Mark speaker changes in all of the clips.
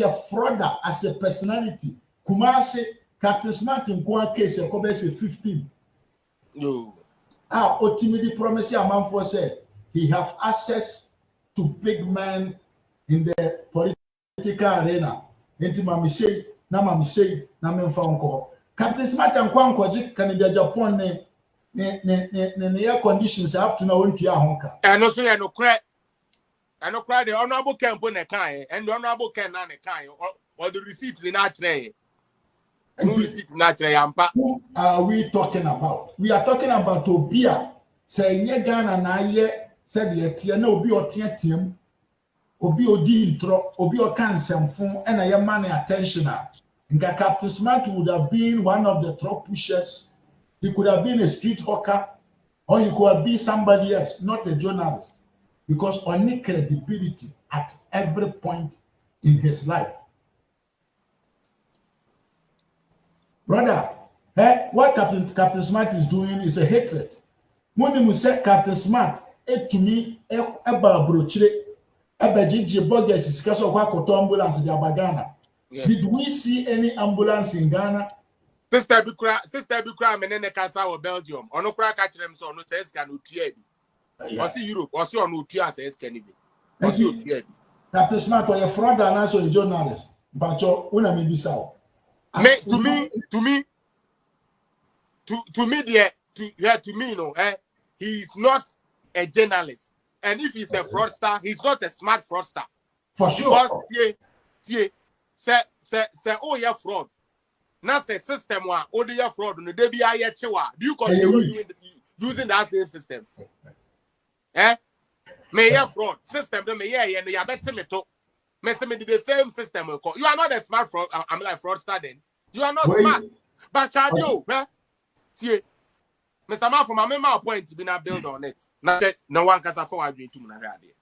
Speaker 1: a frauder as a personality. Kumasi Captain Smart in one case a Kobese 15.
Speaker 2: No.
Speaker 1: Ultimately promise a man for say he have access to big men in the political arena. Enti mami say na memfa onko. Captain Smart and Kwan Kwaji Canada Japan ne air conditions up to now into honka.
Speaker 2: And also no cry. And no cry the honorable Ken Bonekai and the honorable Ken Nanekai or the receipt in our tray. Who
Speaker 1: are we talking about? We are talking about Obia. Say Ghana na ye said ye na obi otia team. Obi odi intro, obi o kan semfon and a money attention. Nka Captain Smart would have been one of the top pushers. He could have been a street hawker, or he could have been somebody else, not a journalist. Because only credibility at every point in his life. Brother, what Captain Smart is doing is a hatred. When you say Captain Smart, to me, ambulance in Ghana. Yes. Did we see any ambulance in Ghana?
Speaker 2: Sister Bukra, menene kasa or Belgium. Ono kra catch them so no says can utie. Or see Europe, or see on utia says can be. Or see utie.
Speaker 1: Captain Smart or your fraud and also a journalist. But you una me bisa.
Speaker 2: To me, no, he is not a journalist. And if he's a fraudster, he's not a smart fraudster.
Speaker 1: For sure.
Speaker 2: Because, oh, yeah, fraud. Now, say system one, oh, yeah, fraud. No, they be aye chewa. Do you continue using that same system? May yeah fraud system. May yeah, and you better me to. Me say me the same system. You are not a smart fraud. I'm like fraudster then. You are not smart. But you, Mr. Man, from my point to be not build on it. No one can afford to dream to my idea.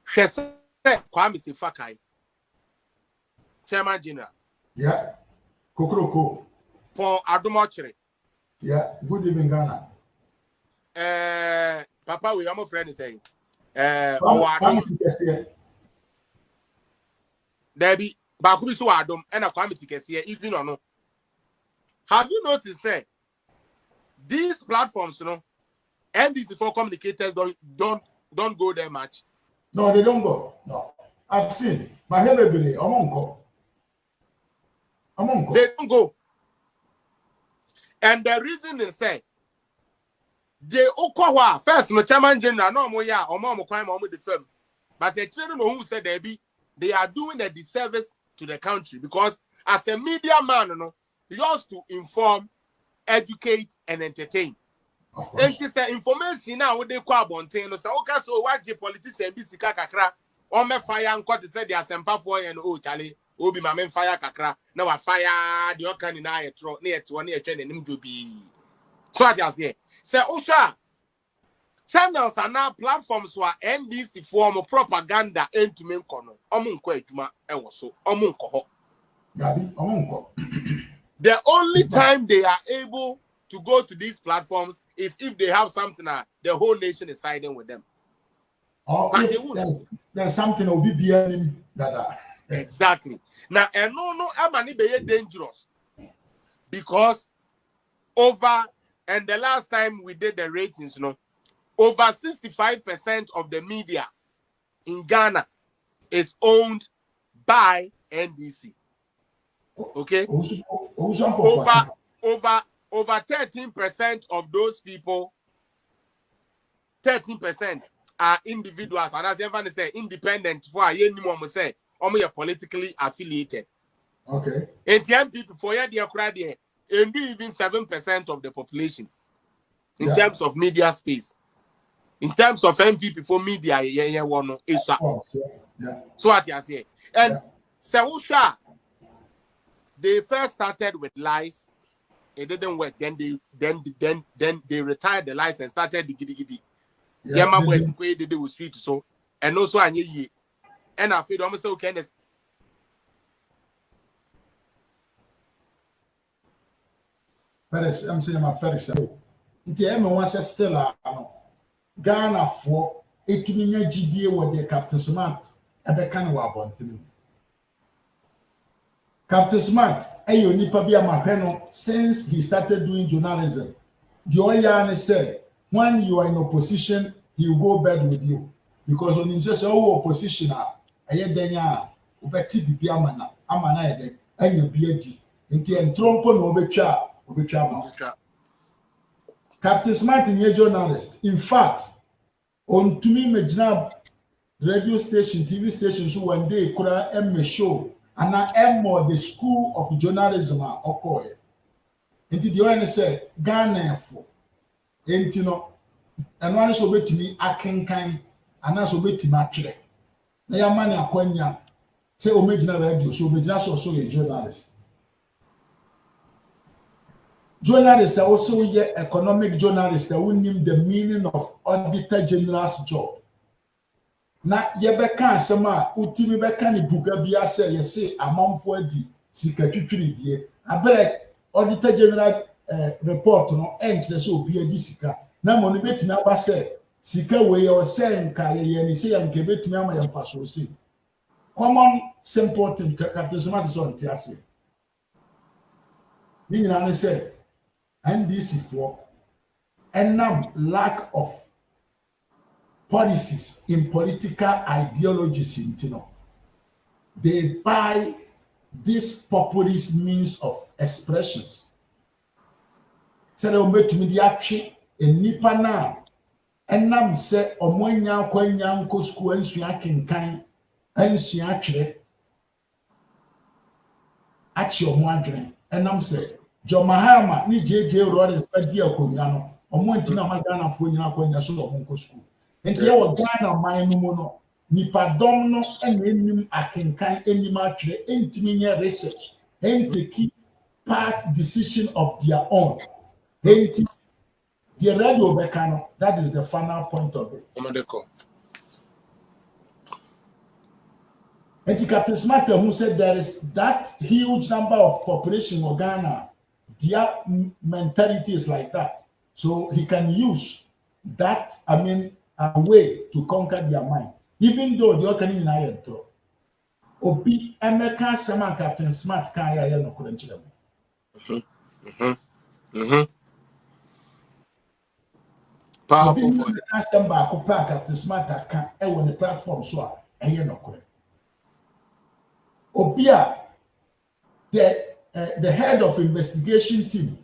Speaker 2: She said, Kwame Sifakai, Chairman General.
Speaker 1: Yeah. Kokroko.
Speaker 2: For Adumochiri.
Speaker 1: Yeah. Good evening, Ghana.
Speaker 2: Papa, we are my friend saying. Debbie, Bakubi so Adam and a committee can see even or no. Have you noticed, say, these platforms, you know, NDC for communicators don't go there much.
Speaker 1: No, they don't go. No, I've seen. My baby, Amonko.
Speaker 2: They don't go. And the reason they say they okwa first, my chairman general, no more ya or more crime on the firm. But the children who said they are doing a disservice to the country because as a media man, you know, he has to inform, educate, and entertain. And this information now what they call bontain. So okay, so what the politician be sika kakra or me fire and cut to say they are sempa for and oh Charlie, oh be my men fire kakra. Now I fire the okan in I tro near to one train and him to be. So I just say, say Osha channels are now platforms where NDC form of propaganda into men kono. Omunko etuma ewoso omunko ho.
Speaker 1: Gabi omunko.
Speaker 2: The only time they are able to go to these platforms is if they have something that the whole nation is siding with them.
Speaker 1: Or but if there's something will be behind that.
Speaker 2: Exactly. Now, and no, I'm dangerous because and the last time we did the ratings, you know, over 65% of the media in Ghana is owned by NDC. Okay, over 13% of those people, 13% are individuals, and as everyone say, independent for a year minimum say, or politically affiliated.
Speaker 1: Okay.
Speaker 2: And the people for year they are crowded, and even 7% of the population in terms of media space. In terms of MPP for media, so what you say, and Sawusha. They first started with lies. It didn't work. Then they retired the lies and started the giddy. Yeah, my boys did with street so and also I ye. And I feel almost okay.
Speaker 1: I'm saying my first. Everyone was still Ghana for it to be GDA with the Captain Smart. And the kind of Captain Smart, ayo nipa bi amahweno since he started doing journalism. The Oyane said, when you are in opposition, he will go bed with you. Because when he says, oh, opposition, aye denya, ubeti bibi amana yede, enye biedi. Inti entrompo no obetwa. Captain Smart is a journalist. In fact, on to me major radio station, TV station, so one day could I show and I more the school of journalism occur. Inti the one say Ghana for. Inti no, and one so bet me akenkan, and also bet me atwere. Na ya mani akwanya say o major radio, so major so a journalist. Journalists are also economic journalists that will name the meaning of Auditor General's job. Na yebeka asema utimi beka ni buga bia say yese amamfo adi sika twitwiri die abere Auditor General report no enche so obi adi sika na mo no betimi aba say sika we o say nka ye ni say nka betimi ama ya mfaso say common simple thing Captain Smart so ntiase ni nyina ne say NDC for lack of policies in political ideologies in Tino. They buy this populist means of expressions. So they will to me the action in Nipa now. Enam say omonya kwanya nko school ensua kenkan ensua twere achi omo adwene enam say Jomahama ni JJ Rollins pedi akonya no omo ntina magana fo nyina akonya so omo nko school enti e wo Ghana man no mu no nipa dom no enim akenkan enim atwere entimi nye research enti part decision of their own enti the radio bekano that is the final point of it. Enti Captain Smart who said there is that huge number of population of Ghana. Their mentality is like that. So he can use that, a way to conquer their mind. Even though the organization in Ayento, Obi Emeka Sama Captain Smart can ya no kurenchire. Powerful point. Somebody Captain Smart can on the platform so aye no kure. Obia the head of investigation team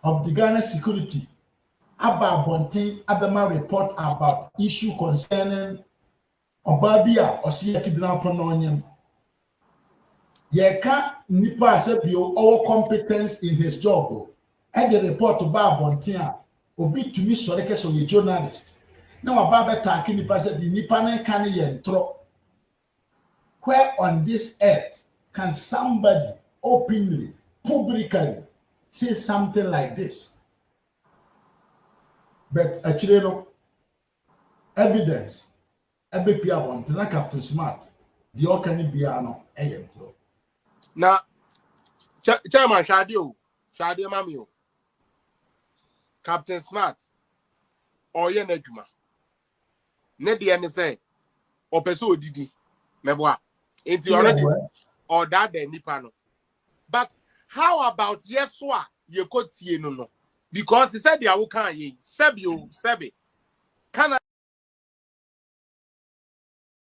Speaker 1: of the Ghana security, Abba Bontin Abema report about issue concerning Obabia or Sia Kidnap Pononium. Yeka Nipa Sepio our competence in his job. And the report to Bar Bontin obi to me Soreke so a journalist. Now Ababa Taki Nipa said the Nipa can yentro. Where on this earth can somebody openly, publicly say something like this? But actually, no evidence. Ebepia want na Captain Smart. The okani biano eyentro.
Speaker 2: Now, Chairman Shadio Mamio, Captain Smart, or ye nedjuma. Nedi ene say, or peso didi, meboa. Into already, or that de nipano. But how about yeswa ye could no? Because they said they are okay, Sebio, Sebi,